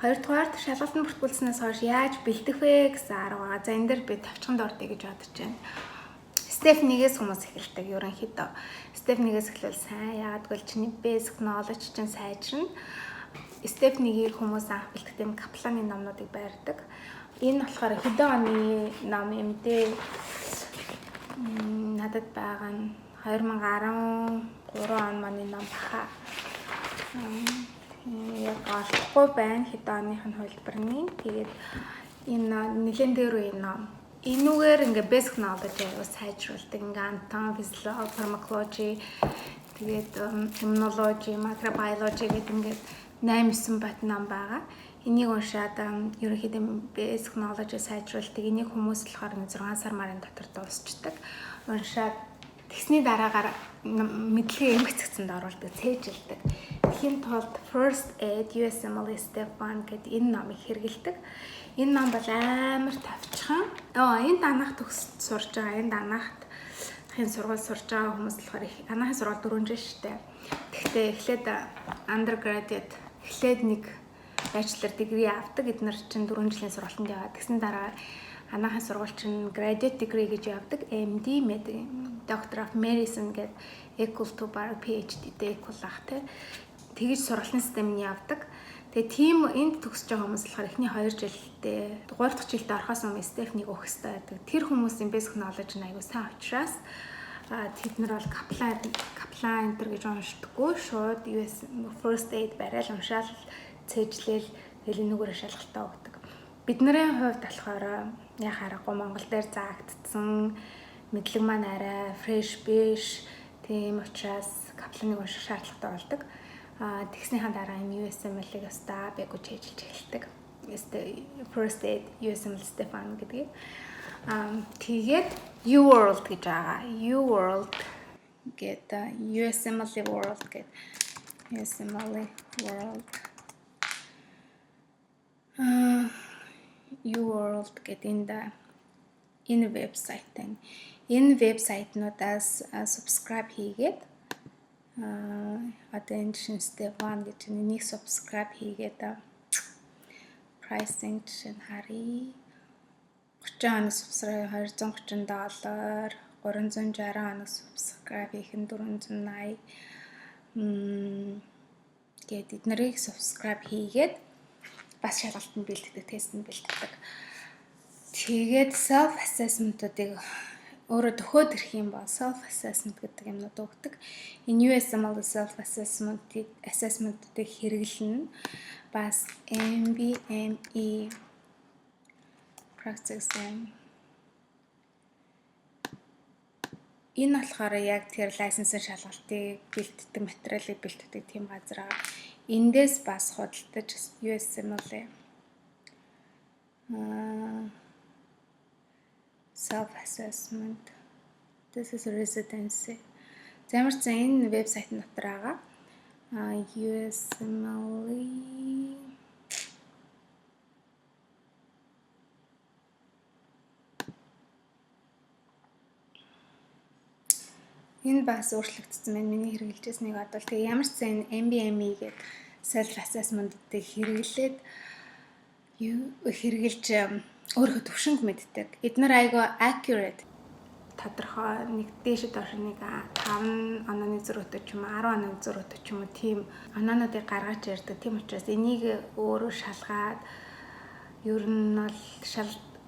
Хоёрдугаарт шалгалтанд бүртгүүлснээс хойш яаж бэлдэх вэ гэсэн арга. За энэ дээр би тавчхан дуртай гэж бодож байна. Step 1-ээс хүмүүс эхэлдэг ерөнхийдөө. Step 1-ээс эхлэвэл сайн. Яагаад гэвэл чиний basic knowledge чинь сайжирна. Step 1-ийг хүмүүс анх бэлтгэх юм Капланы номнуудыг байрдаг. Энэ болохоор хэдэн оны ном юм дээ. Надад байгаа нь 2013 он оны ном баха. Яг олохгүй байна хэдэн оных нь хувилбарны. Тэгээд энэ нэлээд дээр үе ном. Энүүгээр ингээ basic knowledge аяа сайжруулдаг. Ингээ анатом, физиологи, фармакологи, тэгээд иммунологи, макробиологи гэдэг ингээ 8-9 бат ном байгаа. Энийг уншаад ерөнхийдөө basic knowledge сайжруулдаг. Энийг хүмүүс болохоор 6 сар марын дотор дуусчдаг. Уншаад тэгсний дараагаар мэдлэгээ эмгэцэгцэнд оруулдаг, цээжилдэг. Тэхийн тулд First Aid USMLE Step 1 гэдэг энэ номыг хэрэгэлдэг. Энэ ном бол амар тавчхан. Энэ данахт төгсөж сурж байгаа. Энэ данахт сургууль сурж байгаа хүмүүс болохоор анаахын сургууль 4 жил шттэ. Гэхдээ эхлээд undergraduate эхлээд нэг bachelor degree авдаг. Эдгээр чинь 4 жилийн сургалтанд яваад тэгсэн дараа анаахын сургууль чинь graduate degree гэж явдаг. MD, Doctor of Medicine гэдэг equal to bar PhD-тэй equal ах те. Тэгж сургалтын системд явдаг. Тэгээ тийм энд төгсөж байгаа хүмүүс болохоор эхний 2 жилдээ 3 дахь жилдээ орохоос өмнө Стефнийг өгөх хэрэгтэй байдаг. Тэр хүмүүсийн basic knowledge нь аягүй сайн учраас тэд нар бол Kaplan энэ гэж уншдаггүй шууд US First Aid барайл уншаал цээжлээл тэгэл энүүгээр шалгалтаа өгдөг. Бидний хувьд болохоор яг харахгүй Монгол дээр заагдсан мэдлэг маань арай fresh биш. Тийм учраас Kaplan-ыг унших шаардлагатай болдог. Тэгснийхэн дараа энэ USMLE-г өстаа бэгүү чийжилж эхэлдэг. First Aid USMLE Stefan гэдгийг. Тэгээд U-World гэж байгаа. U-World гэдэг USMLE World гэдэг. USMLE World. U-World гэдэг энэ вебсайт байна. Энэ вебсайтнуудаас subscribe хийгээд одоо энэ чинь Step 1 гэж нэг subscribe хийгээд pricing чинь харъя. 30 хоног subscribe $230, 360 хоног subscribe хийх нь $480. Тэгээд эднэрийг subscribe хийгээд бас шалгалтанд бэлддэг, тестанд бэлддэг. Тэгээд self assessment-уудыг өөрөө төхөөд ирэх юм бол self assessment гэдэг юмнууд өгдөг. Энэ USMLE self assessment-уудыг хэрэглэнэ. Бас MBME practice энэ болохоор яг тэр лайсенсын шалгалтыг бэлддэг, материалыг бэлддэг тийм газар аа. Эндээс бас худалдаж USMLE self-assessment. This is a residency. Замар цаа энэ вебсайтын дотор байгаа. USMLE энэ бас өөрчлөгдсөн байна. Миний хэрэгжилжсэнийг бодвол тэгээ ямар ч зэн MBME гэдэг self-assessment-ыг хэрэглээд хэрэгжилж өөрөө төвшинг мэддэг. Эдгээр айгаа accurate тодорхой нэг дээшд доош нэг 5 онооны зөрүүтэй ч юм уу 10 онооны зөрүүтэй ч юм уу тийм оноонуудыг гаргаж ярьдаг. Тийм учраас энийг өөрөө шалгаад ер нь бол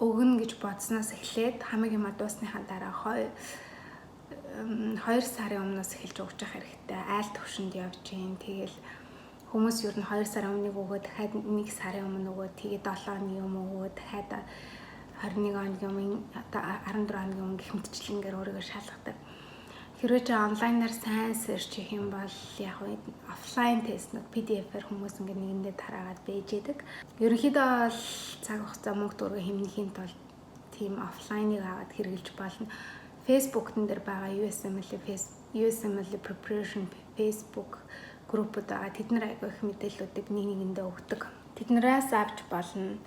өгнө гэж бодсноос эхлээд хамгийн юм дуусныхаа дараа 2 сарын өмнөөс эхэлж өгч явах хэрэгтэй. Айл төвшөнд явж гин. Тэгэл хүмүүс ер нь 2 сарын өмнөг өгөө дахиад 1 сарын өмнө өгөө тэгээд 7 оны өмнө өгөө дахиад 21 оны өмнө 14 оны өмнө гэх мэтчлэнгээр өөрийгөө шалгадаг. Хэрвээ чи онлайнаар сайн search хийх юм бол яг офлайн тестнүүд PDF-ээр хүмүүс ингэ нэгэндээ тараагаад байж идэг. Ерөнхийдөө бол цаг хугацаа мөнгө төгрөг хэмнэхийн тулд тийм офлайныг аваад хэрэгжилж болно. Facebook-н дээр байгаа USMLE preparation Facebook группуд байгаа. Тэд нар айгүй их мэдээллүүдийг нэгэндээ өгдөг. Тэднээс авч болно.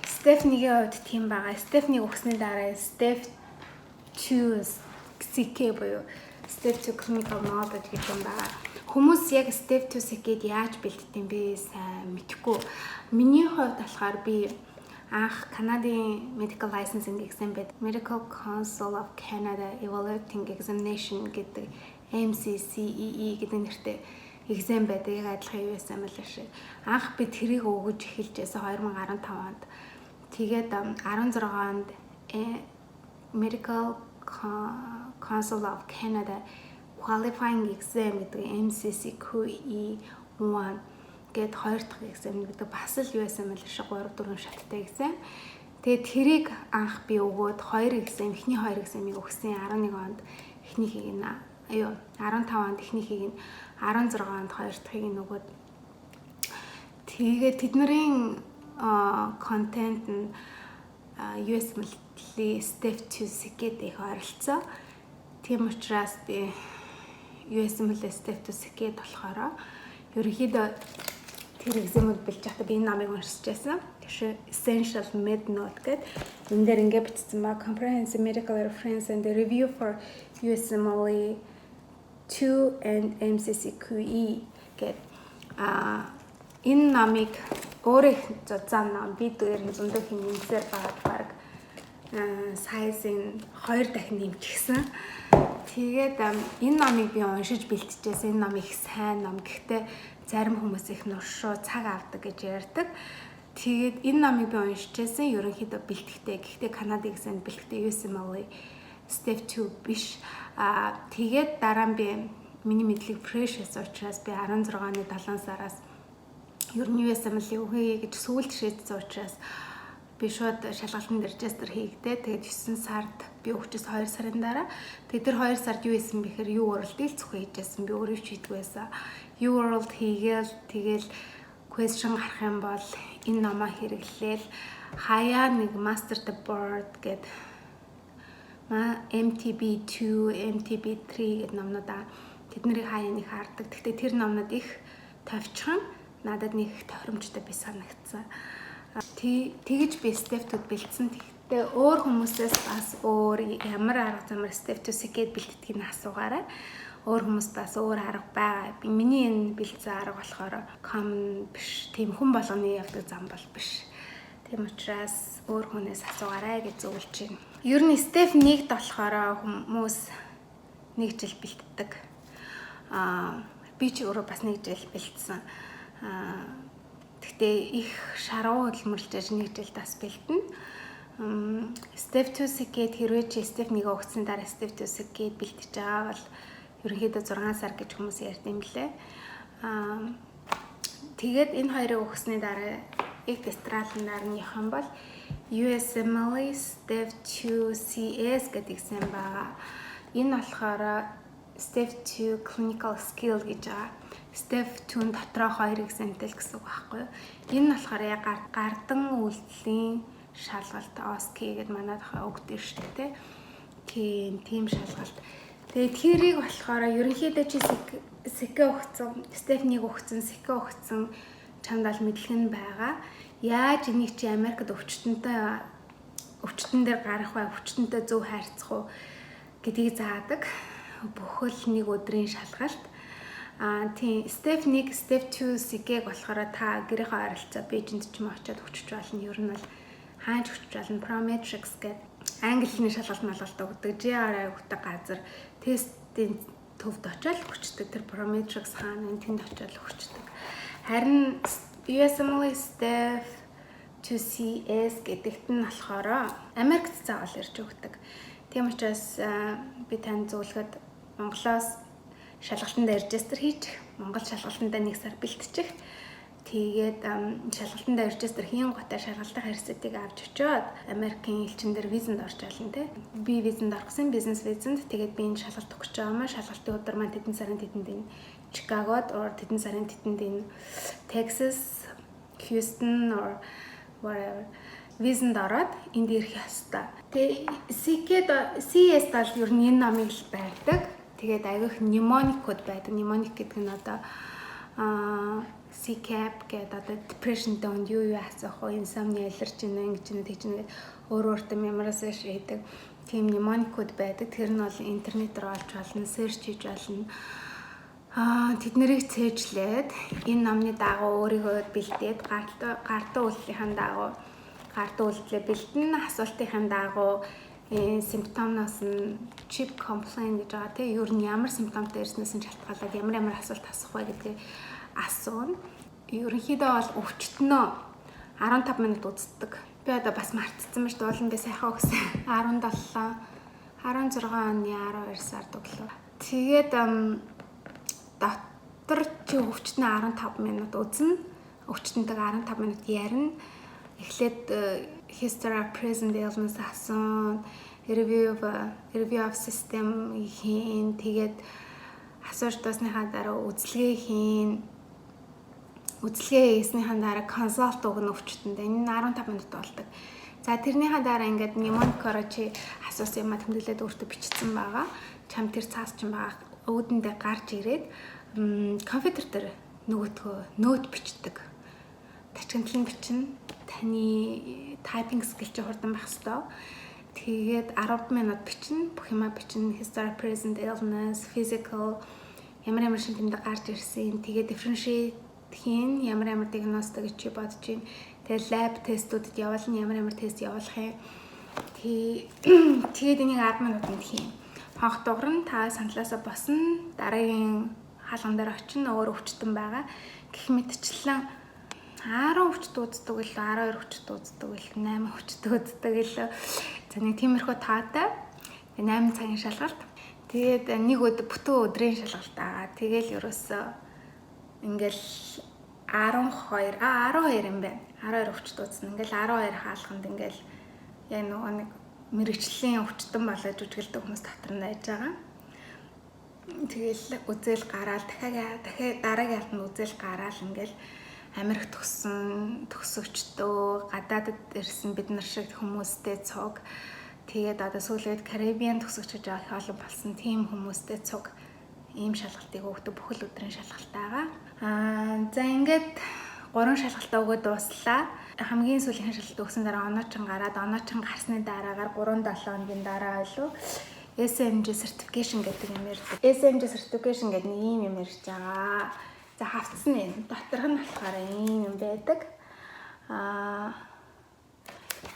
Step 1-ийн хувьд тийм байгаа. Step-ийг өгсөний дараа Step 2 CK буюу Step 2 Clinical Knowledge гэж юм байгаа. Хүмүүс яг step 2 secret яаж бэлддэг юм бэ сайн мэдэхгүй. Миний хувьд болохоор би анх Канадын medical licensing exam байд Medical Council of Canada Evaluating Examination гэдэг MCCEE гэдэг нэртэй exam байдаг. Яг адилхан US амлаа шиг. Анх би тэрийг өгөж эхэлжээс 2015 онд. Тэгээд 16 онд Medical Council of Canada Qualifying Exam гэдэг MCCQE1 гээд хоёр дахь exam гэдэг бас л US амлаа шиг 3-4 шаттай exam. Тэгээд тэрийг анх би өгөөд эхний хоёр exam-ыг өгсөн 11 онд эхнийхийг нь 15 онд эхнийхийг нь 16 онд хоёр дахьыг нь өгөөд тэгээд тэдний контент нь US мэлтлийн step 2 secret их ойролцоо. Тийм учраас би US мэлтлийн step 2 secret болохоор ерөнхийдөө тэр exam-д бэлж байхдаа би энэ намыг уншиж байсан. Тэгэхээр Essential Med Note гэдэг энэ дээр ингээд бичсэн ба Comprehensive Medical Reference and Review for USMLE 2 and MCCQE гэдэг энэ намыг өөрөө зузаан нам би дээр зөндөө хэмнэлээр баг сайзын 2 дахин нэмчихсэн. Тэгээд энэ намыг би уншиж бэлтжижсэн. Энэ ном их сайн ном. Гэхдээ зарим хүмүүс их нуршуу цаг авдаг гэж ярьдаг. Тэгээд энэ намыг би уншижсэн. Ерөнхийдөө бэлтгэхдээ. Гэхдээ Канадын exam бэлтгэхдээ USMLE step 2 биш. Тэгээд дараа нь би миний мэдлэг precious учраас би 16 оны 7 сараас ер нь USMLE өгье гэж сүүлд шийдсэн учраас би шууд шалгалтанд регистр хийгдээ. Тэгээд 9 сард би өгчөөс 2 сарын дараа. Тэгээд тэр 2 сард юу исэн бэхээр U-World-ийг зөвхөн хийжсэн. Би өөрөө хийдэг байсан. U-World хийгээл тэгэл question гарах юм бол энэ намаа хэрэглээл хаяа нэг Master the Board гэд MTB2, MTB3 гэд номнуудаа тэдний хаяа нэг хардаг. Гэхдээ тэр номнууд их товчхон надад нэг их тохиромжтой би санагдсан. Тэгэж би step 2 бэлдсэн. Тэгтээ өөр хүмүүсээс бас өөр ямар арга замаар step 2 secret бэлтгэдгийг нь асуугаарай. Өөр хүмүүст бас өөр арга байгаа. Миний энэ бэлдсэн арга болохоор common биш. Тийм хүн болгоны явдаг зам бол биш. Тийм учраас өөр хүнээс асуугаарай гэж зөвлөж байна. Ер нь step 1-д болохоор хүмүүс 1 жил бэлддэг. Би ч өөрөө бас 1 жил бэлдсэн. Гэхдээ их шаргуу хөдөлмөрлж 1 жил тас бэлдэнэ. Step 2 secret хэрвээ чи step 1 өгсөн дараа step 2 secret бэлтэж байгаа бол ерөнхийдөө 6 сар гэж хүмүүс ярьд юм лээ. Тэгээд энэ хоёрыг өгсөний дараа их тестралнаар нь явах юм бол USMLE step 2 CS гэдэг exam байгаа. Энэ болохоор step 2 clinical skill гэж байгаа. Step 2 дотроо 2 examтэй л гэсэн үг байхгүй юу? Энэ нь болохоор яг гардан үйлдэлийн шалгалт OSCE гэдэг манайд өгдөг шүү дээ, тийм шалгалт. Тэгээд тэрийг болохоор ерөнхийдөө чи SECA өгсөн, step 1 өгсөн, SECA өгсөн чамд аль мэдлэг нь байгаа. Яаж энийг чи Америкт өвчтөн дээр гарах бай, өвчтөнтэй зөв харьцах уу гэдгийг заадаг. Бүхэл нэг өдрийн шалгалт. Тийм step 1, step 2 SECA-г болохоор та гэрийнхээ ойролцоо Бээжинд ч юм очиод өчөж болно. Ер нь бол хаанч өчөж болно. Prometrics гэдэг английн шалгалт малгалт өгдөг. GRI өгдөг газар тестийн төвд очиод өчтдөг. Тэр Prometrics хаана тэнд очиод өчтдөг. Харин USMLE step 2 CS гэдэгт нь болохоор Америкт заавал ирж өгдөг. Тийм учраас би танд зөвлөхөд Монголоос шалгалтанд регистр хийж, Монгол шалгалтанд 1 сар бэлтчих. Тэгээд шалгалтанд регистр хийн готой шалгалтын хэрсэтийг авч очиод Америкийн элчин дээр визэнд орж ална те. Би визэнд орсон, бизнес визэнд. Тэгээд би энэ шалгалт өгч байгаа маа. Шалгалтын өдөр маань тэдэн сарын тэдэнд энэ Чикагод, or тэдэн сарын тэдэнд энэ Texas, Houston or whatever визэнд ороод энд ирэх ёстой. Тэгээд CS бол ер нь энэ намыг л байдаг. Тэгээд аягүйх mnemonic код байдаг. Mnemonic гэдэг нь одоо CCAP гэдэг одоо depression донд юу асах вэ? Insomnia, allergy, ингэж нэг өөр memorization хийдэг. Тийм mnemonic код байдаг. Тэр нь бол интернетээр олж болно, search хийж болно. Тэд нарыг цээжлээд энэ номны дагуу өөрийгөө бэлдээд гартаа үйлдэлийн дагуу гартаа үйлдэлээ бэлдэн асуултын дагуу симптомноос нь chip complaint гэж байгаа тийм ер нь ямар симптомтой ирснээс нь шалтгаалаад ямар асуулт асах вэ гэдгийг асууна. Ерөнхийдөө бол өвчтөнөө 15 минут үздэг. Би одоо бас мартцсан байж дуулан би сайхан өгсөн. 17 16 оны 12 сард өглөө. Тэгээд дотор чи өвчтнөө 15 минут үзнэ. Өвчтөнтэйг 15 минут ярина. Эхлээд history of present illness асуун, review of system хийн, тэгээд асууж дуусныхаа дараа үзлэгээ хийн. Үзлэгээ хийснийхаа дараа консалт өгнө өвчтөндөө. Энэ 15 минут болдог. За тэрнийхаа дараа ингээд mnemonic-оор чи асуусан юм а тэмдэглээд өөртөө бичсэн байгаа. Чам тэр цаас ч юм байгаа. Өвдөндөө гарч ирээд компьютер дээр нөгөөтгөө нөт бичдэг. Тачигтлан бичнэ. Таны typing skill чи хурдан байх ёстой. Тэгээд 10 минут бичнэ. Бүх юма бичнэ. History, present, illness, physical ямар шин тэмдэг гарч ирсэн. Тэгээд differentiate хийн ямар диагностик гэж бодож байна. Тэгээд lab тестүүдэд явуулна. Ямар тест явуулах юм. Тэгээд энийг 10 минутанд хийн. Хонх дуурн та саналаасаа босно. Дараагийн хаалган дээр очино өөр өвчтөн байгаа. Гэх мэтчлэн 10 өвчт үздэг л 12 өвчт үздэг л 8 өвчт үздэг л за нэг тиймэрхүү таатай 8 цагийн шалгалт. Тэгээд нэг бүтэн өдрийн шалгалт байгаа. Тэгээл ерөөсөө ингээл 12 юм байна. 12 өвчт үзсэн. Ингээл 12 хаалганд ингээл яг нөгөө нэг мэрэгчлийн өвчтөн болоод жүжиглдэг хүмүүс дотор нь байж байгаа. Тэгэл үзэл гараал дахиад дараагийн алтанд үзэл гараал ингээл Америк төгсөгчдөө гадаадд ирсэн бид нар шиг хүмүүстэй цуг тэгээд одоо сүүлээд Карибиан төгсөгч гэж авах олон болсон тийм хүмүүстэй цуг ийм шалгалтыг өгдөг бүхэл өдрийн шалгалт байгаа. За ингээд 3 шалгалтаа өгөөд дууслаа. Хамгийн сүүлийн шалгалт өгсөн дараа оноочин гарсны дараагаар 3-7 хоногийн дараа байлуу SMG certification гэдэг юм ярьдаг. SMG certification гэдэг нэг ийм юм ярьж байгаа. За хавцсан юм. Доторх нь болохоор ийм юм байдаг.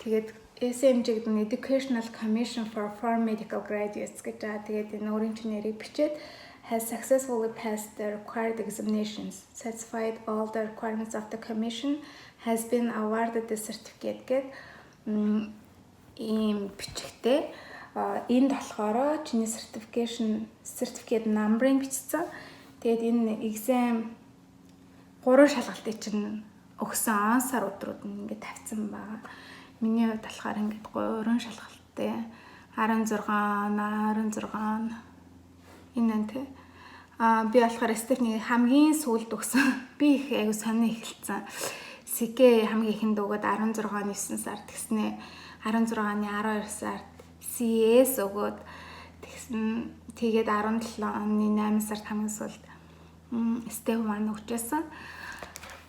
Тэгээд SMG гэдэг нь Educational Commission for Foreign Medical Graduates гэж байгаа. Тэгээд энэ өөрийн чинь нэрийг бичээд has successfully passed the required examinations, satisfied all the requirements of the commission, has been awarded the certificate гэдэг ийм бичгтэй. Энд болохоор чиний certificate number-ыг бичсэн. Тэгээд энэ exam 3 шалгалтыг чинь өгсөн сар өдрүүд нь ингээд тавьсан байгаа. Миний хувьд болохоор ингээд 3 шалгалттай 16 энэ тэ би болохоор Стефни хамгийн сүүлд өгсөн. Би их аягүй сони эхэлсэн. СК хамгийн ихэнд өгөөд 16 оны 9 сард тэгснэ 16 оны 12 сард CS өгөөд тэгсэн тэгээд 17 оны 8 сард хамгийн сүүлд Step 1 өгчээсэн.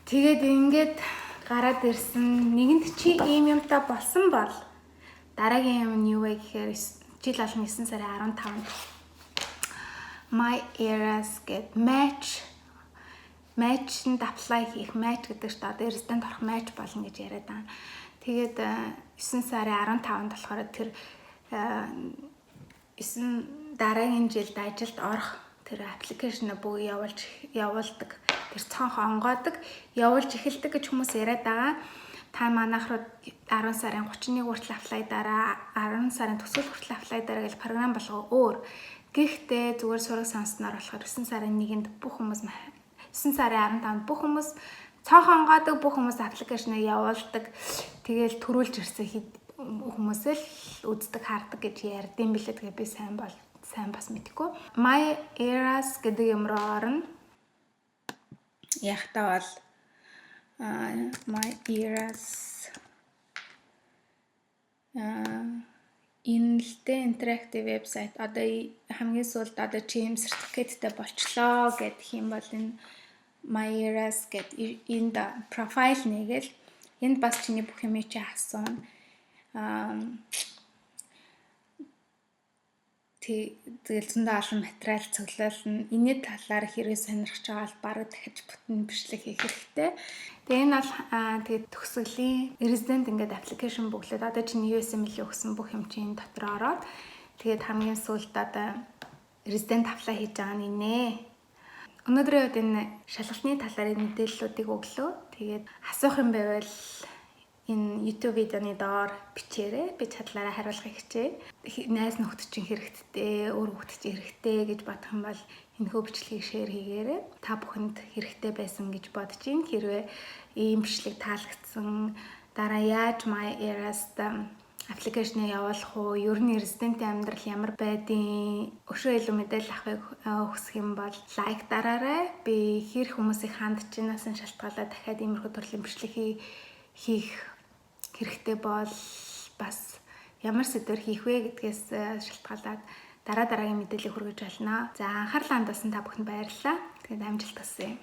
Тэгээд ингээд гараад ирсэн. Нэгэнд чи ийм юмтай болсон бол дараагийн юм нь юу вэ гэхээр жил болгон 9 сарын 15-нд My Eras get match-нд apply хийх match гэдэг чинь одоо резидент орох match болно гэж яриад байна. Тэгээд 9 сарын 15-нд болохоор тэр 9 дараагийн жилд ажилд орох тэр аппликейшн бүгд явуулдаг. Тэр цонх онгоодог, явуулж эхэлдэг гэж хүмүүс яриад байгаа. Та манайх руу 10 сарын 31 хүртэл apply дараа 10 сарын төсөөл хүртэл apply дараа гэж програм болгоо өөр. Гэхдээ зүгээр сураг сонсноор болохоор 9 сарын 1-нд бүх хүмүүс 9 сарын 15-нд бүх хүмүүс цонх онгоодог, бүх хүмүүс аппликейшныг явуулдаг. Тэгээл төрүүлж ирсэн хүмүүс л үздэг, хардаг гэж ярьдсан билээ. Тэгээ би сайн бас мэдэхгүй. My Eras гэдэг юм руу орно. Яхтаа бол My Eras энэ л дээ интерактив вебсайт. Одоо хамгийн сүүлд одоо чи юм сертификаттай болчлоо гэх юм бол энэ My Eras гэдэг энд профайл нэгээл энд бас чиний бүх юм чи асууна. тэгэл зөндөө олон материал цуглуулна. Энэний талаар хэрэг сонирхож байгаа бол бараг дахиж бүтэн бичлэг хийх хэрэгтэй. Тэгээ энэ бол тэгээд төгсгөлийн resident ингээд application бүглээд одоо чинь USML өгсөн бүх юм чинь дотор ороод тэгээд хамгийн сүүлд одоо resident apply хийж байгаа нэ. Өнөөдрийн үед энэ шалгалтын талаар мэдээллүүдийг өглөө. Тэгээд асуух юм байвал энэ YouTube видеоны доор бичээрэй. Би чадлаараа хариулахыг хичээе. Найз нөхдөд чинь хэрэгтэй, өөр хүүхдэд чинь хэрэгтэй гэж бодох юм бол энэхүү бичлэгийг шеэр хийгээрэй. Та бүхэнд хэрэгтэй байсан гэж бодож байна. Хэрвээ ийм бичлэг таалагдсан, дараа яаж MyEras аппликейшнээ явуулах уу, ер нь резидентийн амьдрал ямар байдیں۔ Өшөө илүү мэдээлэл авахыг хүсэх юм бол лайк дараарай. Би хэр хүмүүсийг хандж байгаанаас нь шалтгаалаад дахиад иймэрхүү төрлийн бичлэг хийх хэрэгтэй бол бас ямар сэдвэр хийх вэ гэдгээс шалтгаалаад дараагийн мэдээллийг хүргэж байна. За анхаарлаа хандуулсан та бүхэнд баярлалаа. Тэгээд амжилт хүсье.